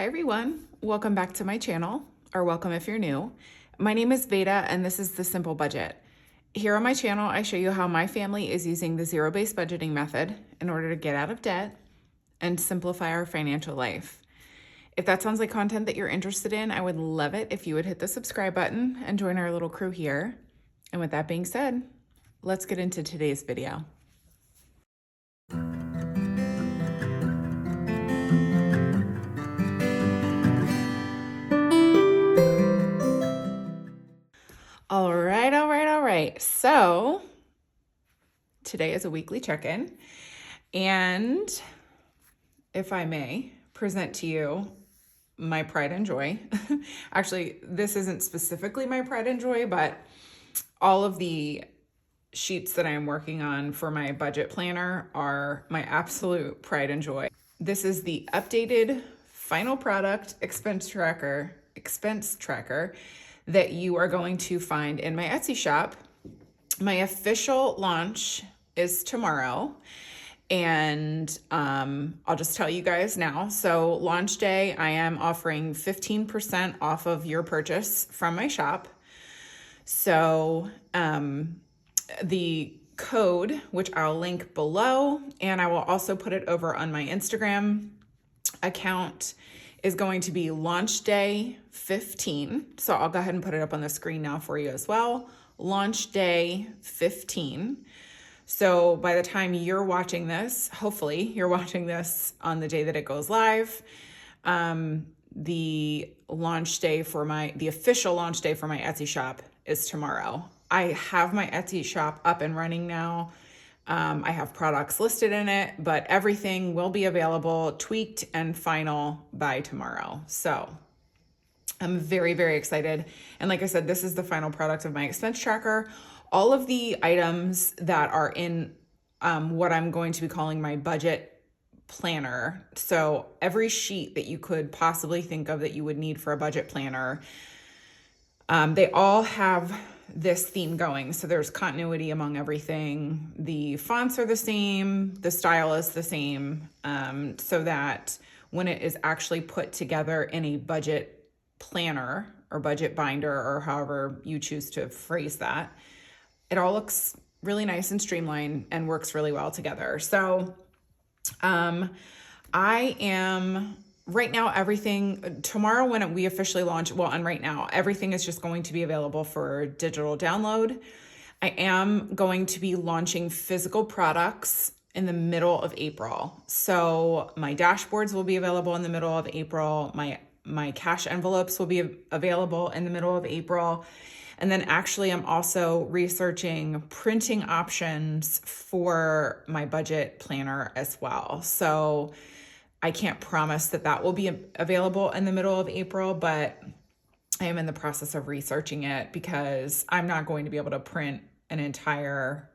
Hi everyone, welcome back to my channel, or welcome if you're new. My name is Veda and this is The Simple Budget. Here on my channel, I show you how my family is using the zero-based budgeting method in order to get out of debt and simplify our financial life. If that sounds like content that you're interested in, I would love it if you would hit the subscribe button and join our little crew here. And with that being said, let's get into today's video. All right. So today is a weekly check-in, and if I may present to you my pride and joy. Actually, this isn't specifically my pride and joy, but all of the sheets that I'm working on for my budget planner are my absolute pride and joy. This is the updated final product expense tracker that you are going to find in my Etsy shop. My official launch is tomorrow, and I'll just tell you guys now. So launch day, I am offering 15% off of your purchase from my shop. So the code, which I'll link below, and I will also put it over on my Instagram account, is going to be launch day 15. So I'll go ahead and put it up on the screen now for you as well. Launch day 15. So by the time you're watching this, hopefully you're watching this on the day that it goes live. The official launch day for my Etsy shop is tomorrow. I have my Etsy shop up and running now. I have products listed in it, but everything will be available, tweaked and final by tomorrow. So I'm very, very excited. And like I said, this is the final product of my expense tracker. All of the items that are in what I'm going to be calling my budget planner. So every sheet that you could possibly think of that you would need for a budget planner, they all have this theme going. So there's continuity among everything. The fonts are the same, the style is the same, so that when it is actually put together in a budget planner or budget binder, or however you choose to phrase that, it all looks really nice and streamlined and works really well together. So I am right now, tomorrow when we officially launch, and right now, everything is just going to be available for digital download. I am going to be launching physical products in the middle of April. So my dashboards will be available in the middle of April. My cash envelopes will be available in the middle of April. And then actually I'm also researching printing options for my budget planner as well. So I can't promise that will be available in the middle of April, but I am in the process of researching it because I'm not going to be able to print an entire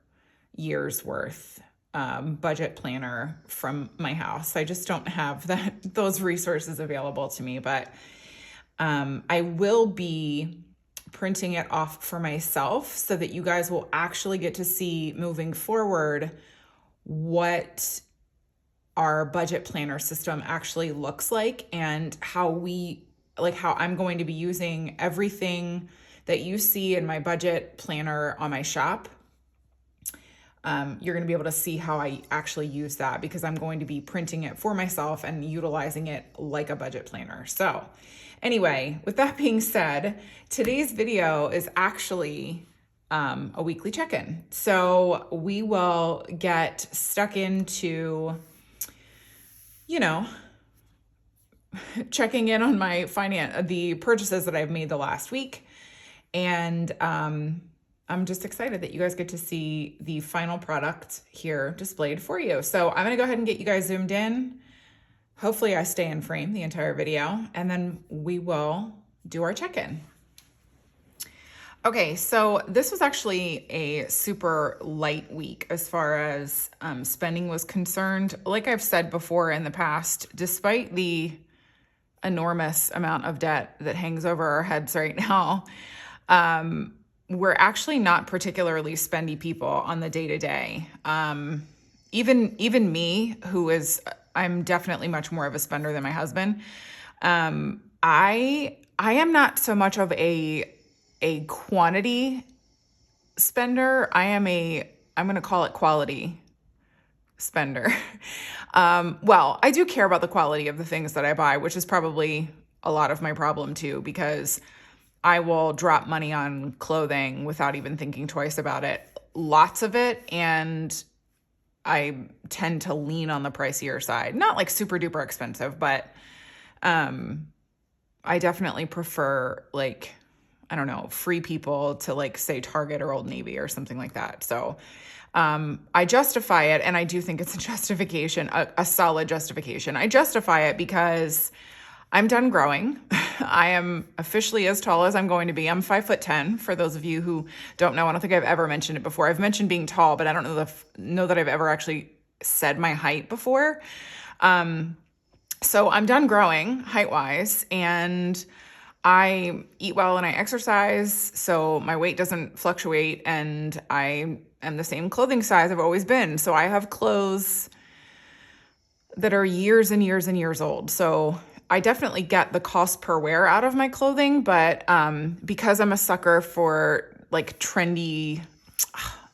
year's worth budget planner from my house. I just don't have those resources available to me, but I will be printing it off for myself so that you guys will actually get to see moving forward what our budget planner system actually looks like, and how I'm going to be using everything that you see in my budget planner on my shop. You're going to be able to see how I actually use that, because I'm going to be printing it for myself and utilizing it like a budget planner. So anyway, with that being said, today's video is actually a weekly check-in. So we will get stuck into, checking in on the purchases that I've made the last week. And I'm just excited that you guys get to see the final product here displayed for you. So I'm gonna go ahead and get you guys zoomed in. Hopefully I stay in frame the entire video, and then we will do our check-in. Okay, so this was actually a super light week as far as spending was concerned. Like I've said before in the past, despite the enormous amount of debt that hangs over our heads right now, we're actually not particularly spendy people on the day-to-day. Even me, who is I'm definitely much more of a spender than my husband. I am not so much of a quantity spender. I'm going to call it quality spender. Well, I do care about the quality of the things that I buy, which is probably a lot of my problem too, because I will drop money on clothing without even thinking twice about it. Lots of it. And I tend to lean on the pricier side. Not like super duper expensive, but I definitely prefer, like, I don't know, Free People to, like, say Target or Old Navy or something like that. So I justify it, and I do think it's a justification, a solid justification. I justify it because I'm done growing. I am officially as tall as I'm going to be. I'm 5'10". For those of you who don't know, I don't think I've ever mentioned it before. I've mentioned being tall, but I don't know that I've ever actually said my height before. So I'm done growing height-wise, and I eat well and I exercise, so my weight doesn't fluctuate, and I am the same clothing size I've always been. So I have clothes that are years and years and years old. So I definitely get the cost per wear out of my clothing, but because I'm a sucker for like trendy,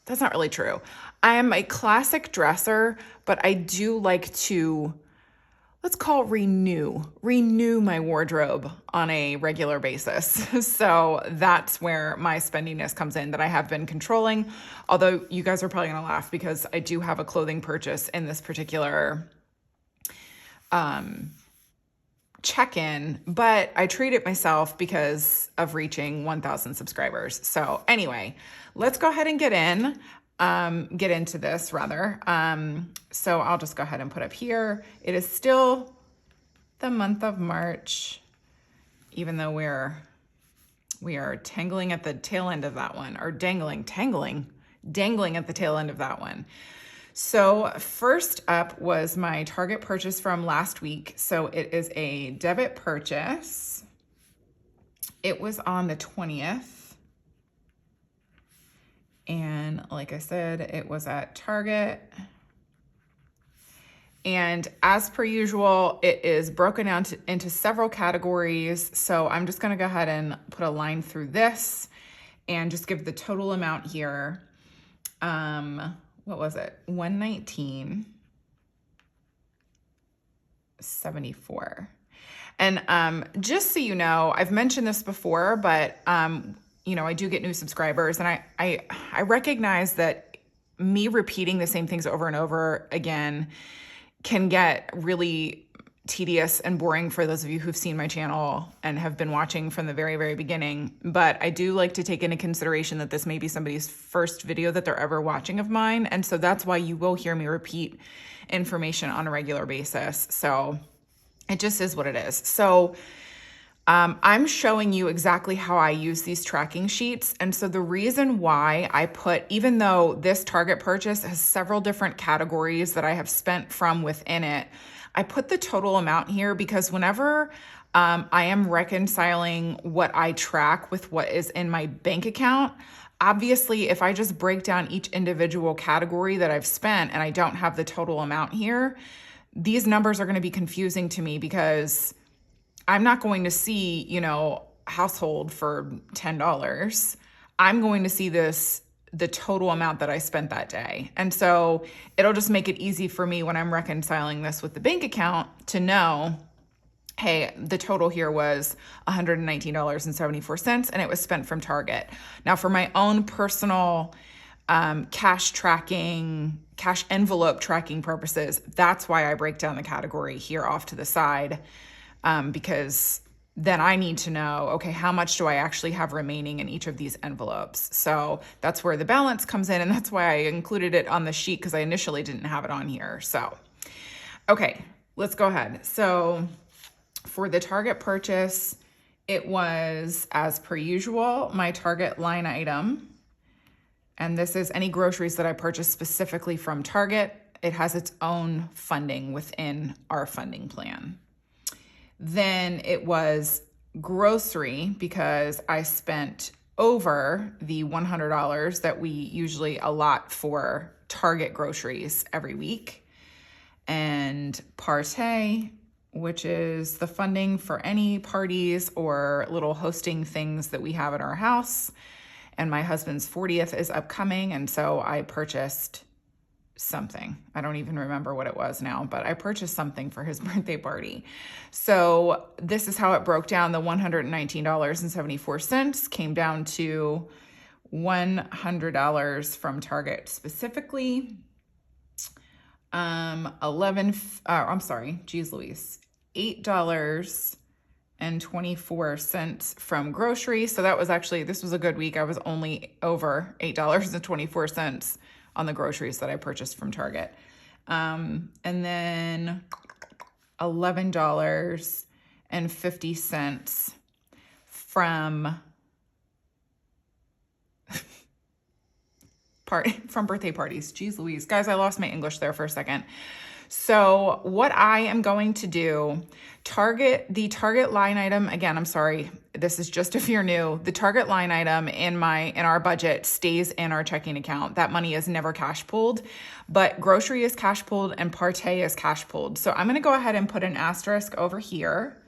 that's not really true. I am a classic dresser, but I do like to, let's call it renew my wardrobe on a regular basis. So that's where my spendiness comes in, that I have been controlling. Although you guys are probably gonna laugh because I do have a clothing purchase in this particular check-in, but I treat it myself because of reaching 1,000 subscribers. So anyway, let's go ahead and get into this rather. So I'll just go ahead and put up here. It is still the month of March, even though we are tangling at the tail end of that one, or dangling at the tail end of that one. So first up was my Target purchase from last week. So it is a debit purchase. It was on the 20th. And like I said, it was at Target. And as per usual, it is broken down into several categories. So I'm just going to go ahead and put a line through this and just give the total amount here. What was it? $119.74. And just so you know, I've mentioned this before, but you know, I do get new subscribers, and I recognize that me repeating the same things over and over again can get really tedious and boring for those of you who've seen my channel and have been watching from the very, very beginning. But I do like to take into consideration that this may be somebody's first video that they're ever watching of mine. And so that's why you will hear me repeat information on a regular basis. So it just is what it is. So I'm showing you exactly how I use these tracking sheets. And so the reason why I put, even though this Target purchase has several different categories that I have spent from within it, I put the total amount here because whenever I am reconciling what I track with what is in my bank account, obviously if I just break down each individual category that I've spent and I don't have the total amount here, these numbers are going to be confusing to me because I'm not going to see, you know, household for $10. I'm going to see the total amount that I spent that day. And so it'll just make it easy for me when I'm reconciling this with the bank account to know, hey, the total here was $119.74 and it was spent from Target. Now for my own personal cash envelope tracking purposes, that's why I break down the category here off to the side, because then I need to know, okay, how much do I actually have remaining in each of these envelopes? So that's where the balance comes in, and that's why I included it on the sheet because I initially didn't have it on here. So, okay, let's go ahead. So for the Target purchase, it was, as per usual, my Target line item. And this is any groceries that I purchased specifically from Target. It has its own funding within our funding plan. Then it was grocery because I spent over the $100 that we usually allot for Target groceries every week. and Partay, which is the funding for any parties or little hosting things that we have at our house. And my husband's 40th is upcoming, and so I purchased something. I don't even remember what it was now, but I purchased something for his birthday party. So this is how it broke down. The $119.74 came down to $100 from Target specifically. $8.24 from groceries. So that was actually, this was a good week. I was only over $8.24 on the groceries that I purchased from Target. And then $11.50 from birthday parties. Jeez Louise. Guys, I lost my English there for a second. So what I am going to do, the Target line item, again, I'm sorry, this is just if you're new, the Target line item in our budget stays in our checking account. That money is never cash pooled, but grocery is cash pooled and Partay is cash pooled. So I'm going to go ahead and put an asterisk over here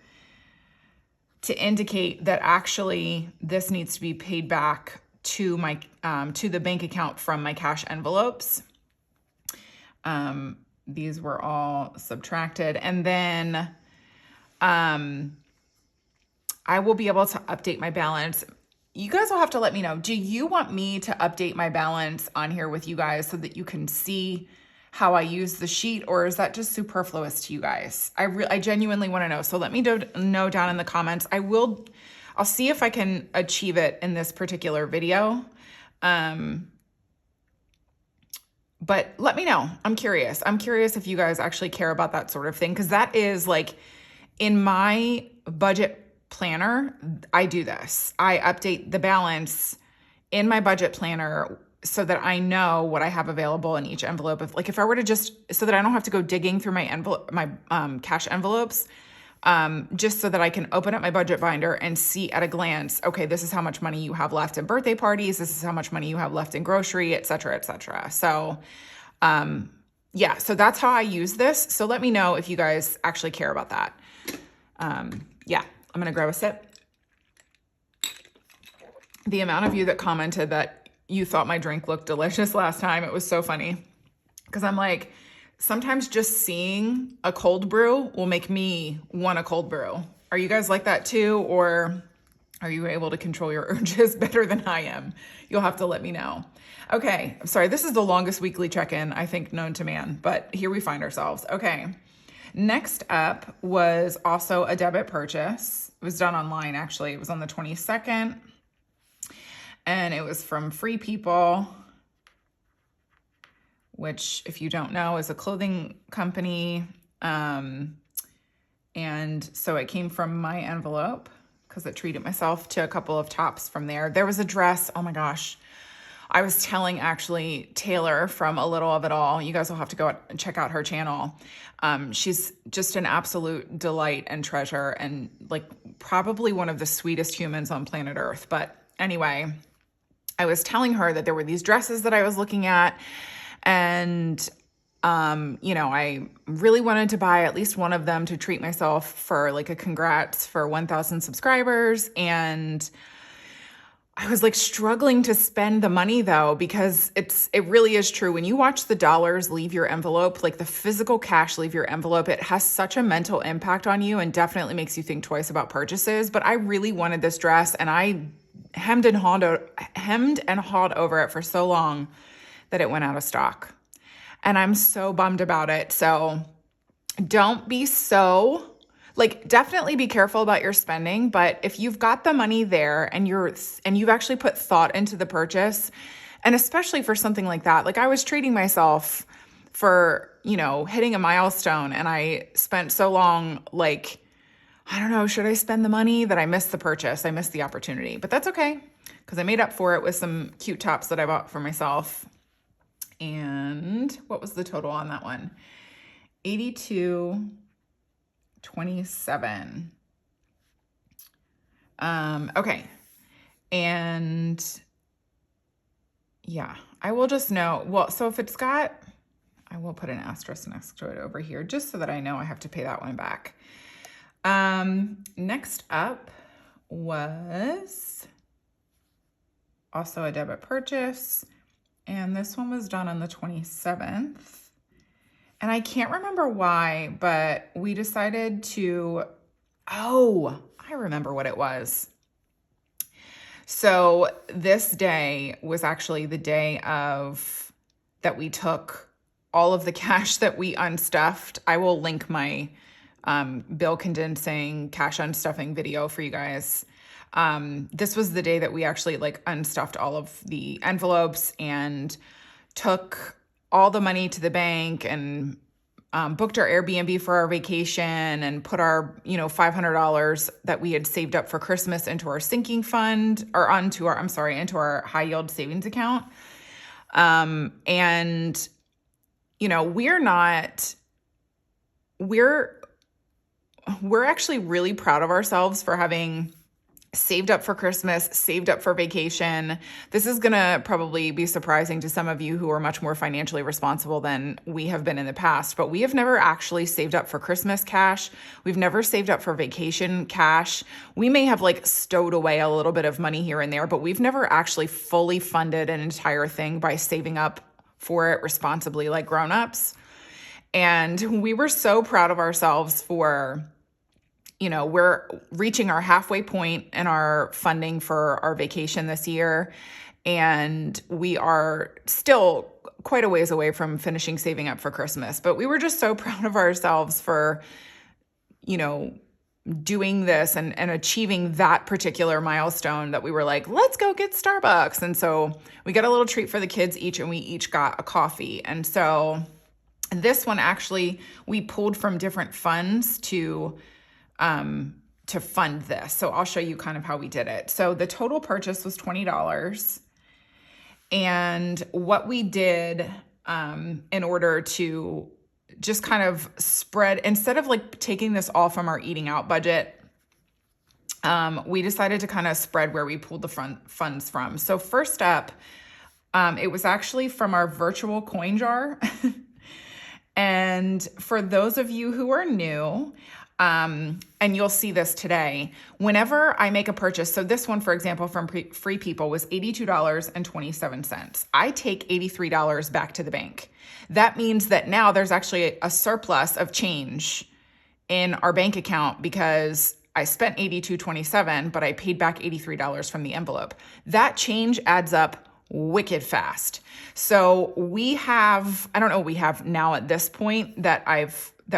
to indicate that actually this needs to be paid back to my to the bank account from my cash envelopes. These were all subtracted, and then I will be able to update my balance. You guys will have to let me know. Do you want me to update my balance on here with you guys so that you can see how I use the sheet, or is that just superfluous to you guys? I genuinely want to know. So let me know down in the comments. I'll see if I can achieve it in this particular video. But let me know. I'm curious. I'm curious if you guys actually care about that sort of thing, because that is like in my budget planner, I do this. I update the balance in my budget planner so that I know what I have available in each envelope. If I were to so that I don't have to go digging through my cash envelopes, just so that I can open up my budget binder and see at a glance, okay, this is how much money you have left in birthday parties. This is how much money you have left in grocery, et cetera, et cetera. So, yeah, so that's how I use this. So let me know if you guys actually care about that. Yeah, I'm going to grab a sip. The amount of you that commented that you thought my drink looked delicious last time, it was so funny. Because I'm like, sometimes just seeing a cold brew will make me want a cold brew. Are you guys like that too? Or are you able to control your urges better than I am? You'll have to let me know. Okay, I'm sorry. This is the longest weekly check-in, I think, known to man, but here we find ourselves. Okay, next up was also a debit purchase. It was done online, actually. It was on the 22nd, and it was from Free People, which, if you don't know, is a clothing company. And so it came from my envelope because I treated myself to a couple of tops from there. There was a dress. Oh my gosh. I was telling actually Taylor from A Little of It All. You guys will have to go and check out her channel. She's just an absolute delight and treasure, and like probably one of the sweetest humans on planet Earth. But anyway, I was telling her that there were these dresses that I was looking at, and I really wanted to buy at least one of them to treat myself for like a congrats for 1,000 subscribers. And I was like struggling to spend the money though, because it really is true. When you watch the dollars leave your envelope, like the physical cash leave your envelope, it has such a mental impact on you and definitely makes you think twice about purchases. But I really wanted this dress, and I hemmed and hawed over it for so long that it went out of stock. And I'm so bummed about it. So don't be so, definitely be careful about your spending. But if you've got the money there and you've actually put thought into the purchase, and especially for something like that, like I was treating myself for, hitting a milestone, and I spent so long, I don't know, should I spend the money, that I missed the purchase. I missed the opportunity, but that's okay, because I made up for it with some cute tops that I bought for myself. And what was the total on that one? $82.27. Okay. And yeah, I will just know. Well, so if it's got, I will put an asterisk next to it over here just so that I know I have to pay that one back. Next up was also a debit purchase, and this one was done on the 27th. And I can't remember why, but we decided to, I remember what it was. So this day was actually the day that we took all of the cash that we unstuffed. I will link my bill condensing cash unstuffing video for you guys. This was the day that we actually unstuffed all of the envelopes and took all the money to the bank and booked our Airbnb for our vacation and put our, $500 that we had saved up for Christmas into our sinking fund or into our high yield savings account. And, we're actually really proud of ourselves for having saved up for Christmas, saved up for vacation. This is going to probably be surprising to some of you who are much more financially responsible than we have been in the past, but we have never actually saved up for Christmas cash. We've never saved up for vacation cash. We may have stowed away a little bit of money here and there, but we've never actually fully funded an entire thing by saving up for it responsibly like grown-ups. And we were so proud of ourselves for we're reaching our halfway point in our funding for our vacation this year, and we are still quite a ways away from finishing saving up for Christmas. But we were just so proud of ourselves for, doing this and achieving that particular milestone that we were like, let's go get Starbucks. And so we got a little treat for the kids each, and we each got a coffee. And so this one actually, we pulled from different funds to fund this. So I'll show you kind of how we did it. So the total purchase was $20. And what we did in order to just kind of spread, instead of taking this all from our eating out budget, we decided to kind of spread where we pulled the funds from. So first up, it was actually from our virtual coin jar. And for those of you who are new, and you'll see this today, whenever I make a purchase, so this one, for example, from Free People was $82.27. I take $83 back to the bank. That means that now there's actually a surplus of change in our bank account because I spent $82.27, but I paid back $83 from the envelope. That change adds up wicked fast. So we have now at this point that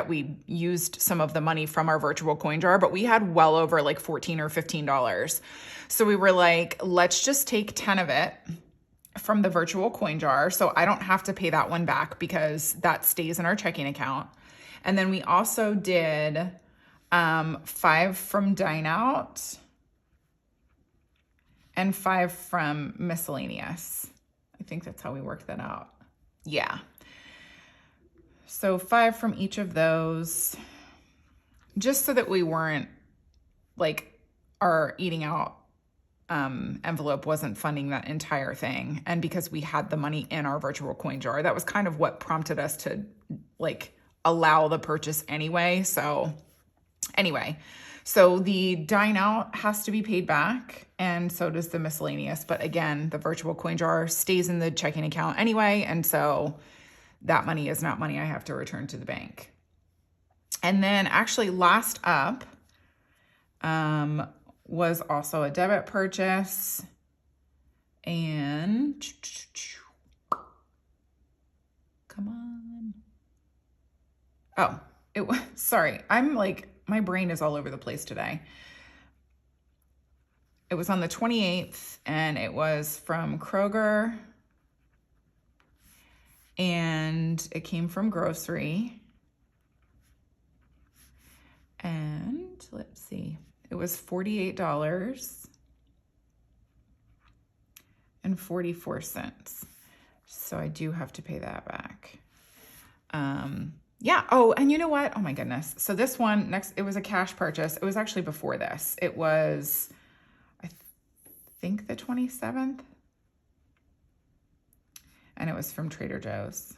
we used some of the money from our virtual coin jar, but we had well over $14 or $15. So we were like, let's just take 10 of it from the virtual coin jar. So I don't have to pay that one back because that stays in our checking account. And then we also did 5 from Dine Out and 5 from miscellaneous. I think that's how we worked that out. Yeah. So 5 from each of those, just so that we weren't our eating out envelope wasn't funding that entire thing. And because we had the money in our virtual coin jar, that was kind of what prompted us to allow the purchase anyway. So anyway, so the Dine Out has to be paid back, and so does the miscellaneous. But again, the virtual coin jar stays in the checking account anyway, and so that money is not money I have to return to the bank. And then actually last up was also a debit purchase. And come on. Oh, sorry. My brain is all over the place today. It was on the 28th, and it was from Kroger, and it came from grocery. And let's see, it was $48.44. So I do have to pay that back. Yeah. Oh, and you know what? Oh my goodness. So this one it was a cash purchase. It was actually before this. It was, I think, the 27th. And it was from Trader Joe's.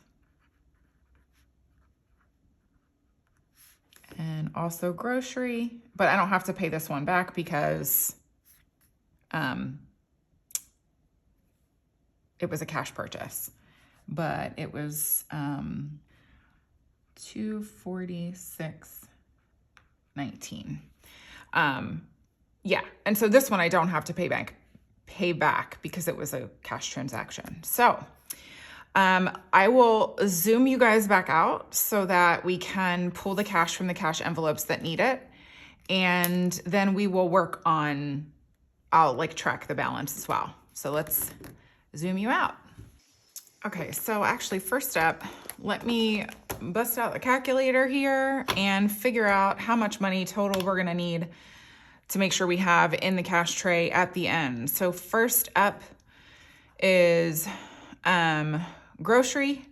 And also grocery, but I don't have to pay this one back because it was a cash purchase, but it was $246.19. Yeah, and so this one I don't have to pay back because it was a cash transaction. So I will zoom you guys back out so that we can pull the cash from the cash envelopes that need it. And then we will work on, I'll like track the balance as well. So let's zoom you out. Okay, so actually first up, let me bust out the calculator here and figure out how much money total we're gonna need to make sure we have in the cash tray at the end. So first up is grocery,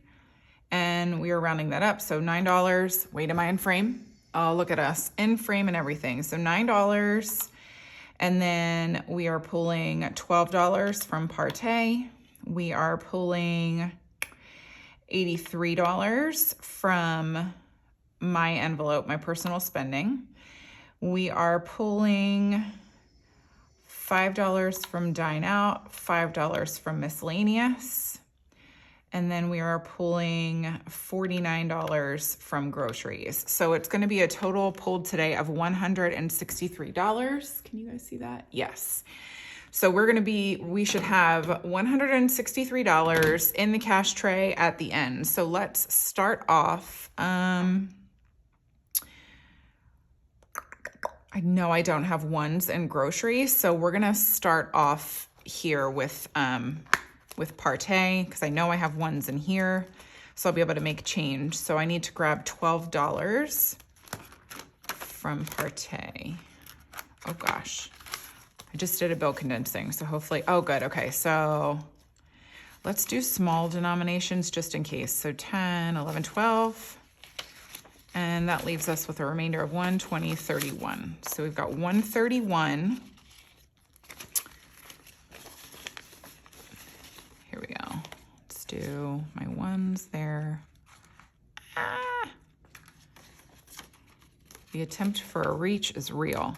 and we are rounding that up. So $9. Wait, am I in frame? Oh, look at us in frame and everything. So $9. And then we are pulling $12 from Partey. We are pulling $83 from my envelope, my personal spending. We are pulling $5 from Dine Out, $5 from miscellaneous, and then we are pulling $49 from groceries. So it's going to be a total pulled today of $163. Can you guys see that? Yes. So we should have $163 in the cash tray at the end. So let's start off. I know I don't have ones in groceries, so we're gonna start off here with Partey, because I know I have ones in here, so I'll be able to make change. So I need to grab $12 from Partey. Oh gosh, I just did a bill condensing, so hopefully, oh good, okay, so let's do small denominations just in case. So 10, 11, 12. And that leaves us with a remainder of 120, 31. So we've got 131. Here we go. Let's do my ones there. The attempt for a reach is real.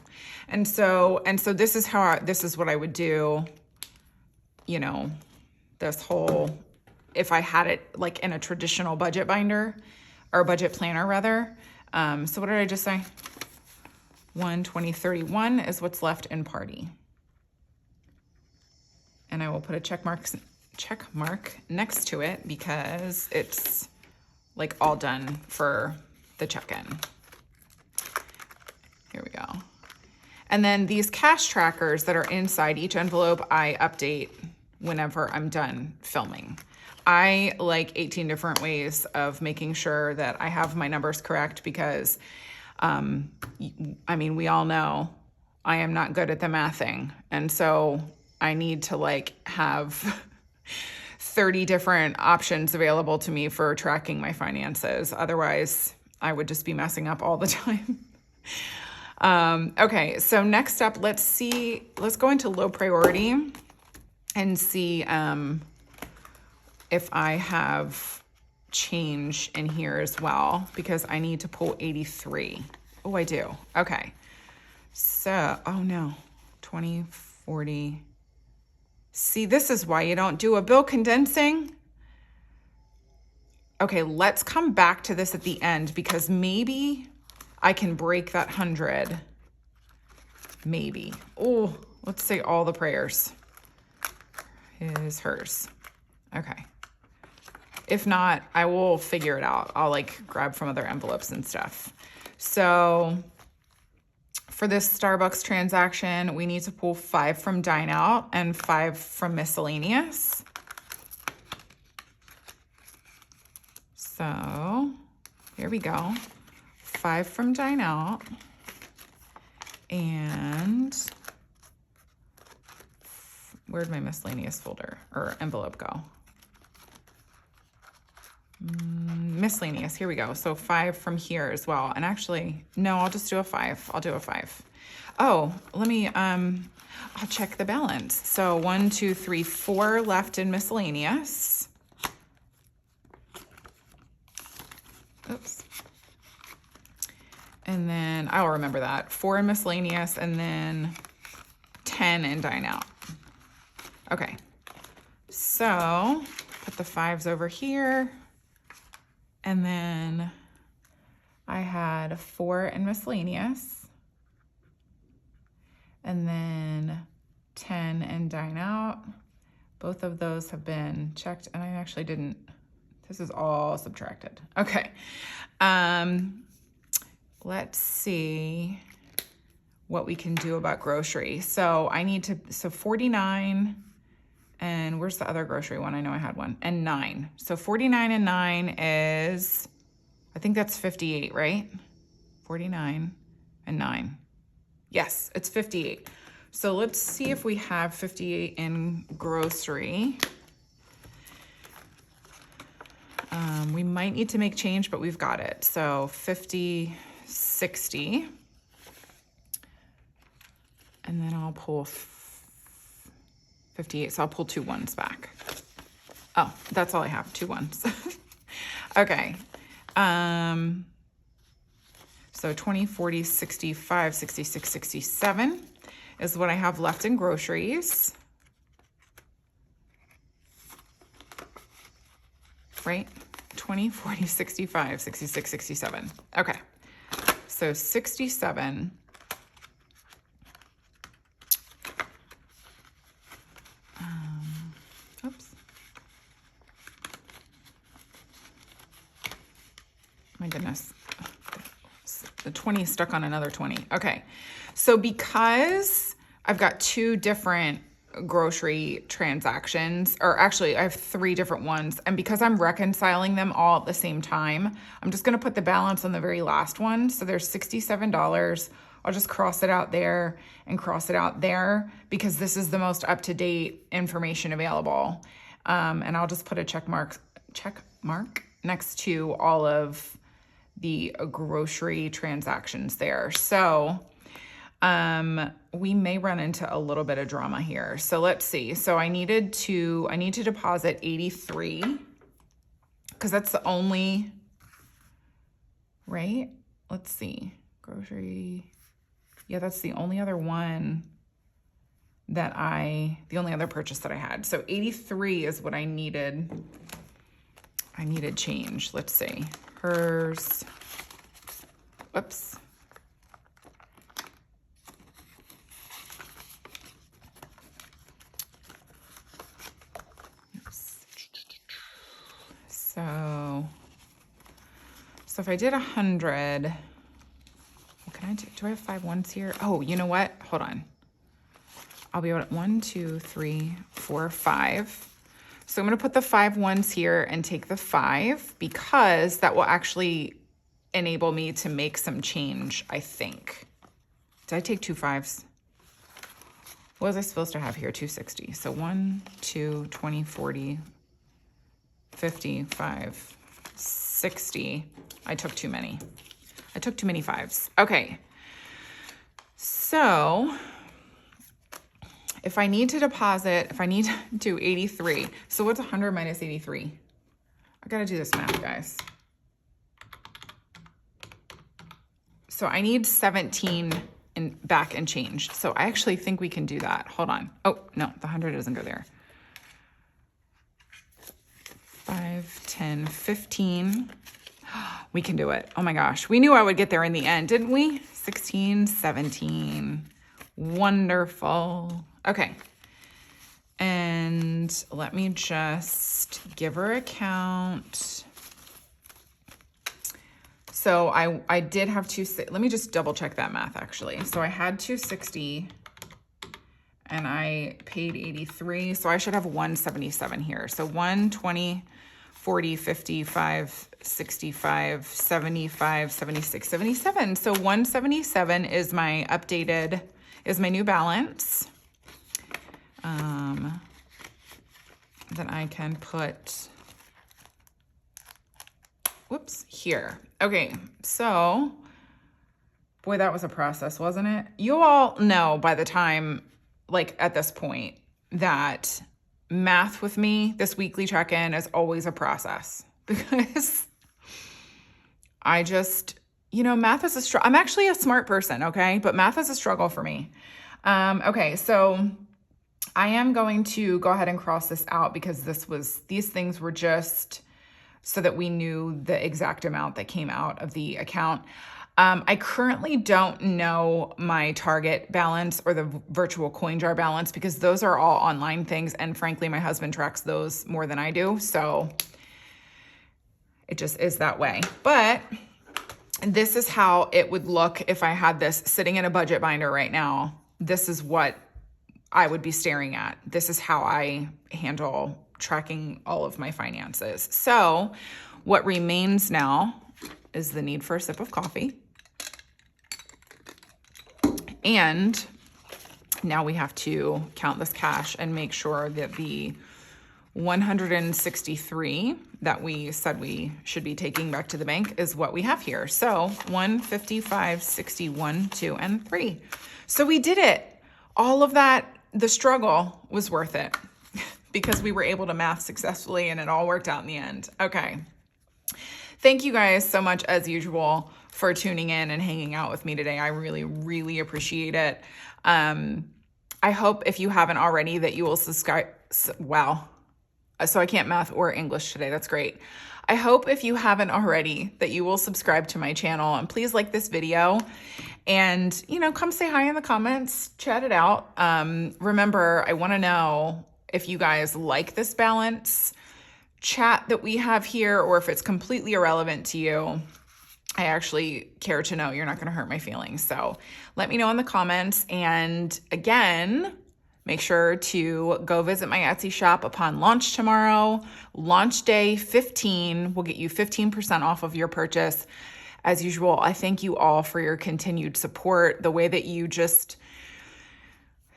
And so this is this is what I would do, you know, this whole, if I had it like in a traditional budget binder, or budget planner rather. So what did I just say? 120, 31 is what's left in party. And I will put a check mark next to it because it's like all done for the check-in. Here we go. And then these cash trackers that are inside each envelope, I update whenever I'm done filming. I like 18 different ways of making sure that I have my numbers correct because, I mean, we all know I am not good at the mathing. And so I need to like have 30 different options available to me for tracking my finances. Otherwise, I would just be messing up all the time. Okay, so next up, let's go into low priority and see, if I have change in here as well, because I need to pull 83. Oh, I do. Okay. So, oh no, 20, 40. See, this is why you don't do a bill condensing. Okay, let's come back to this at the end because maybe I can break that 100. Maybe. Oh, let's say all the prayers is hers. Okay. If not, I will figure it out. I'll like grab from other envelopes and stuff. So for this Starbucks transaction, we need to pull 5 from Dine Out and 5 from miscellaneous. So here we go. 5 from Dine Out and where'd my miscellaneous folder or envelope go? Miscellaneous, here we go. So 5 from here as well. And actually, no, I'll just do a 5. I'll do a 5. Oh, let me, I'll check the balance. So 1, 2, 3, 4 left in miscellaneous. Oops. And then I'll remember that. 4 in miscellaneous and then 10 in dine out. Okay. So put the 5s over here. And then I had 4 in miscellaneous. And then 10 in dine out. Both of those have been checked, and I actually didn't. This is all subtracted. Okay. Let's see what we can do about grocery. So I need to, so 49, and where's the other grocery one? I know I had one, and 9. So 49 and 9 is, I think that's 58, right? 49 and 9. Yes, it's 58. So let's see if we have 58 in grocery. We might need to make change, but we've got it. So 50, 60. And then I'll pull 58. So I'll pull 2 1s back. Oh, that's all I have, 2 1s. Okay. So 20, 40, 65, 66, 67 is what I have left in groceries. Right? 20, 40, 65, 66, 67. Okay. So 67. Oops. My goodness. The 20 is stuck on another 20. Okay. So because I've got 2 different grocery transactions, or actually I have 3 different ones, and because I'm reconciling them all at the same time, I'm just going to put the balance on the very last one. So there's $67. I'll just cross it out there and cross it out there because this is the most up-to-date information available. And I'll just put a check mark next to all of the grocery transactions there. So we may run into a little bit of drama here. So let's see. So I need to deposit 83 because that's the only, right? Let's see. Grocery. Yeah, that's the only other one the only other purchase that I had. So 83 is what I needed. I needed change. Let's see. Hers. Whoops. So if I did 100, do I have 5 1s here? Oh, you know what? Hold on. I'll be able to, 1, 2, 3, 4, 5. So I'm going to put the 5 1s here and take the 5 because that will actually enable me to make some change, I think. Did I take 2 5s? What was I supposed to have here? 260. So 1, 2, 20, 40, 50, 5, 60. I took too many. I took too many 5s. Okay. So if I need to do 83. So what's 100 minus 83? I got to do this math, guys. So I need 17 back and change. So I actually think we can do that. Hold on. Oh, no, the 100 doesn't go there. 5, 10, 15. We can do it. Oh my gosh. We knew I would get there in the end, didn't we? 16, 17. Wonderful. Okay. And let me just give her a count. So I did have let me just double check that math actually. So I had 260 and I paid 83. So I should have 177 here. So 120, 40, 55, 65, 75, 76, 77. So 177 is my new balance. That I can put, here. Okay, so, boy, that was a process, wasn't it? You all know by the time, at this point, that math with me, this weekly check-in is always a process because I just Math is a struggle. I'm actually a smart person, okay? But math is a struggle for me. Okay, so I am going to go ahead and cross this out because these things were just so that we knew the exact amount that came out of the account. I currently don't know my Target balance or the virtual coin jar balance because those are all online things. And frankly, my husband tracks those more than I do. So it just is that way. But this is how it would look if I had this sitting in a budget binder right now. This is what I would be staring at. This is how I handle tracking all of my finances. So what remains now is the need for a sip of coffee. And now we have to count this cash and make sure that the 163 that we said we should be taking back to the bank is what we have here. So 155, 61, 2, and 3. So we did it. All of that, the struggle was worth it because we were able to math successfully and it all worked out in the end. Okay. Thank you guys so much as usual for tuning in and hanging out with me today. I really, really appreciate it. I hope if you haven't already that you will subscribe. Wow. So I can't math or English today. That's great. I hope if you haven't already that you will subscribe to my channel and please like this video and, come say hi in the comments, chat it out. Remember, I want to know if you guys like this balance chat that we have here or if it's completely irrelevant to you. I actually care to know. You're not going to hurt my feelings. So let me know in the comments. And again, make sure to go visit my Etsy shop upon launch tomorrow. Launch day 15 will get you 15% off of your purchase. As usual, I thank you all for your continued support, the way that you just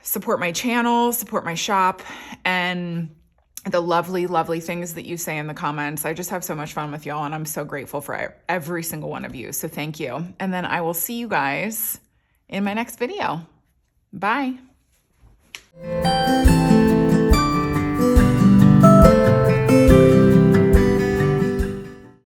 support my channel, support my shop, and the lovely, lovely things that you say in the comments. I just have so much fun with y'all, and I'm so grateful for every single one of you. So thank you. And then I will see you guys in my next video. Bye.